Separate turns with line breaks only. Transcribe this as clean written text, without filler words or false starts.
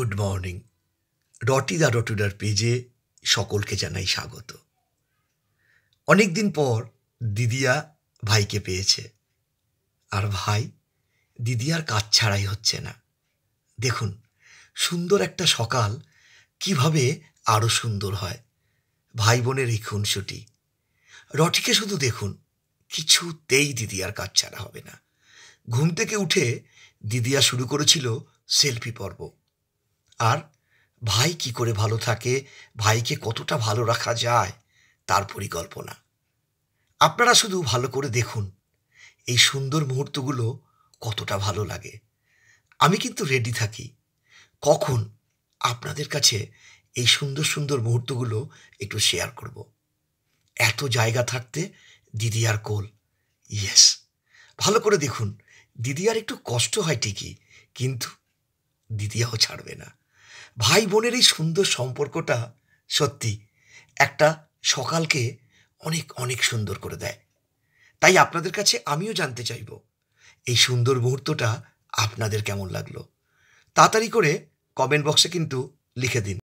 Good morning. রটি দা রটুডার পেজে সকলকে জানাই স্বাগত। অনেক দিন পর দিদিয়া ভাইকে পেয়েছে, আর ভাই দিদিয়ার কাজ ছাড়াই হচ্ছে না। দেখুন, সুন্দর একটা সকাল কিভাবে আরো সুন্দর হয়। ভাই বোনের এই খুনসুটি। রটিকে শুধু দেখুন, কিছুতেই দিদিয়ার কাজ ছাড়া হবে না। ঘুম থেকে উঠে দিদিয়া শুরু করেছিল সেলফি পর্ব। আর ভাই কি করে ভালো থাকে, ভাইকে কতটা ভালো রাখা যায় তার পরিকল্পনা। আপনারা শুধু ভালো করে দেখুন, এই সুন্দর মুহূর্তগুলো কতটা ভালো লাগে। আমি কিন্তু রেডি থাকি কখন আপনাদের কাছে এই সুন্দর সুন্দর মুহূর্তগুলো একটু শেয়ার করব। এত জায়গা থাকতে দিদিয়ার কোল, ইয়েস। ভালো করে দেখুন, দিদিয়ার একটু কষ্ট হয় ঠিকই, কিন্তু দিদিয়াও ছাড়বে না। ভাই বোনের এই সুন্দর সম্পর্কটা সত্যি একটা সকালকে অনেক অনেক সুন্দর করে দেয়। তাই আপনাদের কাছে আমিও জানতে চাইব, এই সুন্দর মুহূর্তটা আপনাদের কেমন লাগলো। তাড়াতাড়ি করে কমেন্ট বক্সে কিন্তু লিখে দিন।